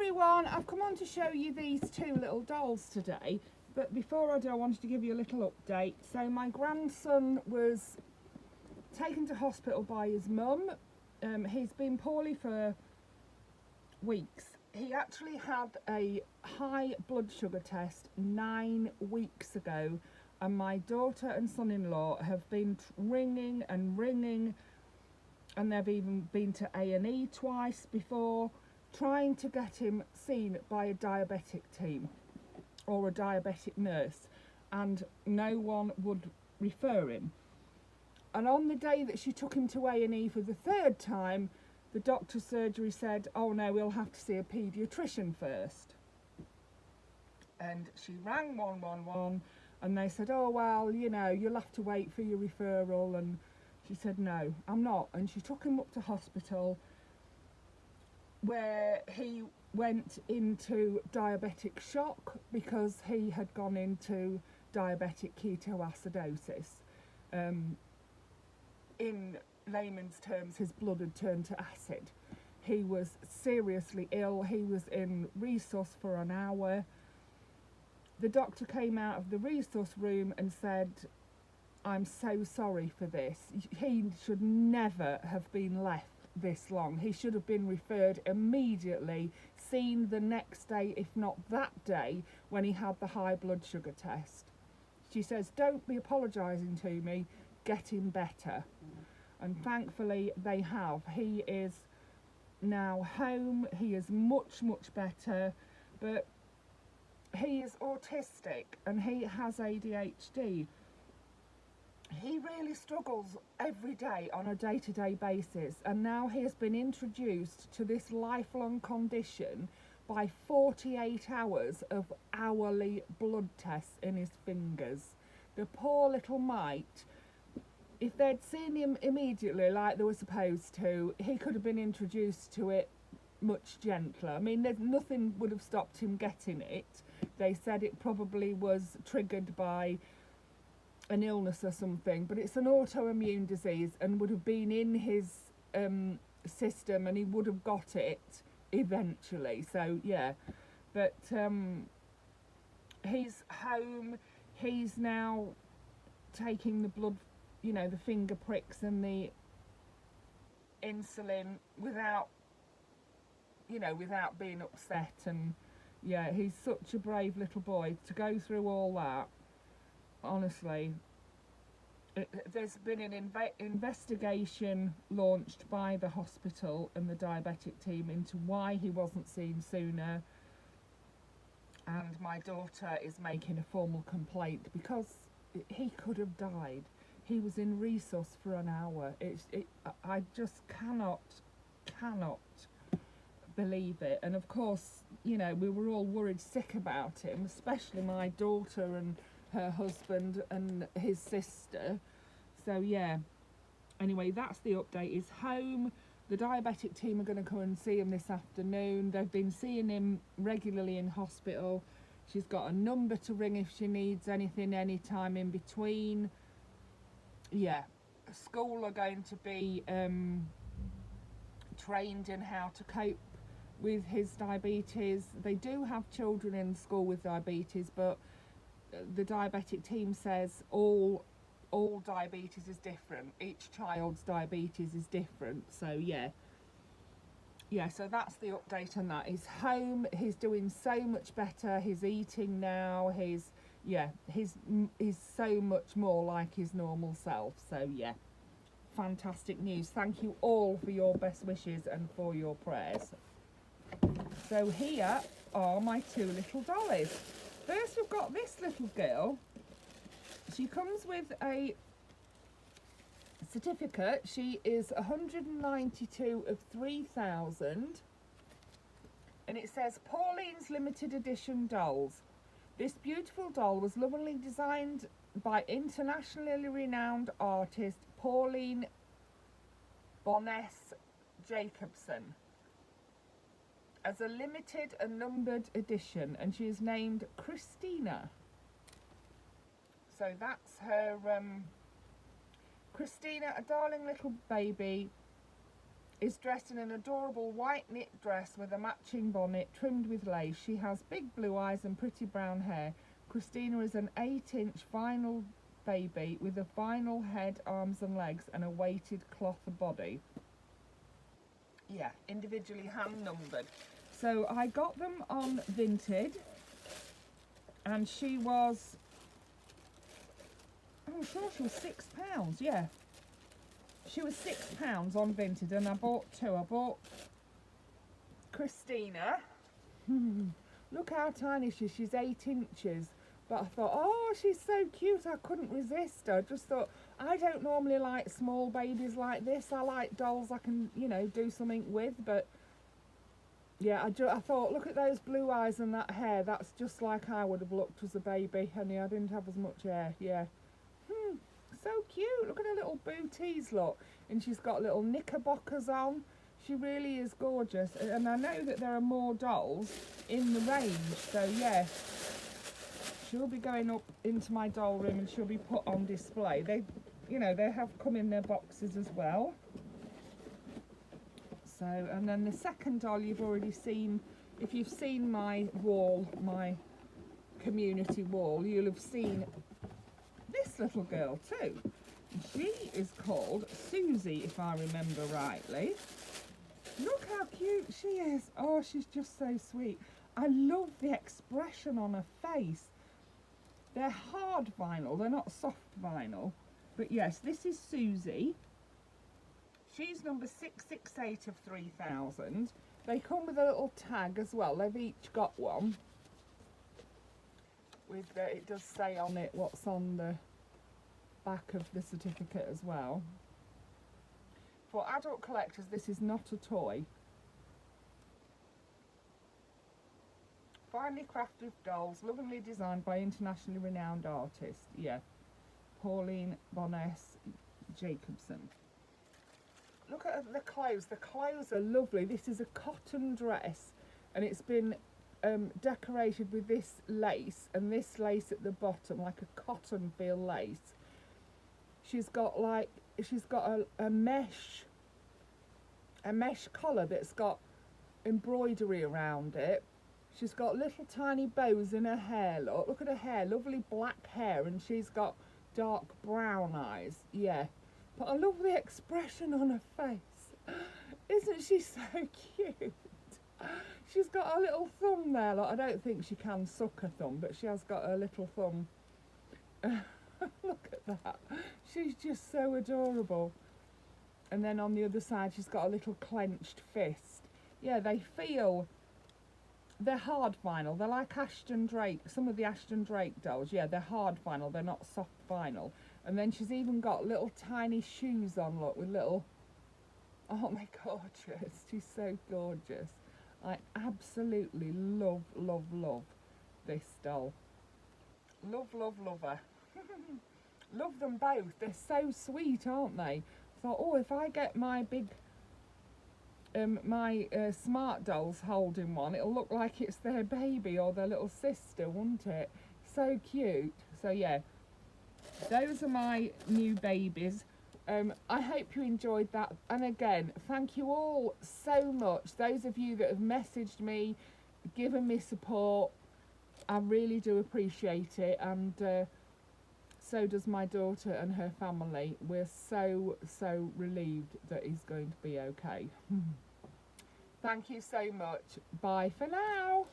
everyone, I've come on to show you these two little dolls today, but before I do I wanted to give you a little update. So my grandson was taken to hospital by his mum. He's been poorly for weeks. He actually had a high blood sugar test 9 weeks ago, and my daughter and son-in-law have been ringing and ringing, and they've even been to A&E twice before, trying to get him seen by a diabetic team or a diabetic nurse, and no one would refer him. And on the day that she took him to A&E for the third time, the doctor's surgery said, oh no, we'll have to see a paediatrician first. And she rang 111 and they said, oh well, you know, you'll have to wait for your referral. And she said, no, I'm not. And she took him up to hospital, where he went into diabetic shock because he had gone into diabetic ketoacidosis. In layman's terms, his blood had turned to acid. He was seriously ill. He was in resus for an hour. The doctor came out of the resus room and said, I'm so sorry for this. He should never have been left this long. He should have been referred immediately, seen the next day, if not that day, when he had the high blood sugar test. She says, don't be apologising to me, get him better. And thankfully they have. He is now home. He is much, much better, but he is autistic and he has ADHD. He really struggles every day on a day-to-day basis, and now he has been introduced to this lifelong condition by 48 hours of hourly blood tests in his fingers. The poor little mite, if they'd seen him immediately like they were supposed to, he could have been introduced to it much gentler. I mean, nothing would have stopped him getting it. They said it probably was triggered by an illness or something, but it's an autoimmune disease and would have been in his system, and he would have got it eventually. So yeah, but he's home. He's now taking the blood, you know, the finger pricks and the insulin without, you know, without being upset. And yeah, he's such a brave little boy to go through all that. Honestly, there's been an investigation launched by the hospital and the diabetic team into why he wasn't seen sooner, and my daughter is making a formal complaint because he could have died. He was in resus for an hour. I just cannot believe it. And of course, you know, we were all worried sick about him, especially my daughter and her husband and his sister. So yeah, anyway, that's the update. He's home. The diabetic team are going to come and see him this afternoon. They've been seeing him regularly in hospital. She's got a number to ring if she needs anything anytime in between. Yeah, school are going to be trained in how to cope with his diabetes. They do have children in school with diabetes, but the diabetic team says all diabetes is different. Each child's diabetes is different. So yeah, so that's the update on that. He's home. He's doing so much better. He's eating now. He's so much more like his normal self. So yeah, fantastic news. Thank you all for your best wishes and for your prayers. So here are my two little dollies. First, we've got this little girl. She comes with a certificate. She is 192 of 3,000. And it says, Pauline's Limited Edition Dolls. This beautiful doll was lovingly designed by internationally renowned artist Pauline Boness Jacobson as a limited and numbered edition, and she is named Christina. So that's her, Christina, a darling little baby. is dressed in an adorable white knit dress with a matching bonnet trimmed with lace. She has big blue eyes and pretty brown hair. Christina is an 8-inch vinyl baby with a vinyl head, arms and legs and a weighted cloth body. Yeah, individually hand numbered. So I got them on Vinted, and she was, I'm sure she was £6, yeah. She was £6 on Vinted, and I bought two. I bought Christina. Look how tiny she is. She's 8 inches. But I thought, oh, she's so cute. I couldn't resist her. I just thought, I don't normally like small babies like this. I like dolls I can, you know, do something with. But yeah, I thought, look at those blue eyes and that hair. That's just like I would have looked as a baby. Only I didn't have as much hair. Yeah. So cute. Look at her little booties, look. And she's got little knickerbockers on. She really is gorgeous. And I know that there are more dolls in the range. So yeah, she'll be going up into my doll room and she'll be put on display. They, you know, they have come in their boxes as well. So, and then the second doll you've already seen. If you've seen my wall, my community wall, you'll have seen this little girl too. She is called Susie, if I remember rightly. Look how cute she is. Oh, she's just so sweet. I love the expression on her face. They're hard vinyl, they're not soft vinyl. But yes, this is Susie. She's number 668 of 3000. They come with a little tag as well. They've each got one. With it does say on it what's on the back of the certificate as well. For adult collectors, this is not a toy. Finely crafted dolls, lovingly designed by internationally renowned artists. Yeah, Pauline Boness Jacobson. Look at the clothes. The clothes are lovely. This is a cotton dress, and it's been decorated with this lace, and this lace at the bottom, like a cotton feel lace. She's got a mesh collar that's got embroidery around it. She's got little tiny bows in her hair. Look at her hair, lovely black hair, and she's got dark brown eyes. Yeah, but I love the expression on her face. Isn't she so cute? She's got a little thumb there. Like, I don't think she can suck her thumb, but she has got her little thumb. Look at that. She's just so adorable. And then on the other side, she's got a little clenched fist. Yeah, they're hard vinyl. They're like Ashton Drake. Some of the Ashton Drake dolls, yeah, they're hard vinyl. They're not soft vinyl. And then she's even got little tiny shoes on, look, with little... Oh my, gorgeous. She's so gorgeous. I absolutely love, love, love this doll. Love, love, love her. Love them both. They're so sweet, aren't they? Thought, oh, if I get my big smart dolls holding one, it'll look like it's their baby or their little sister, won't it? So cute. So yeah, those are my new babies. I hope you enjoyed that, and again, thank you all so much, those of you that have messaged me, given me support. I really do appreciate it, and so does my daughter and her family. We're so relieved that he's going to be okay. Thank you so much. Bye for now.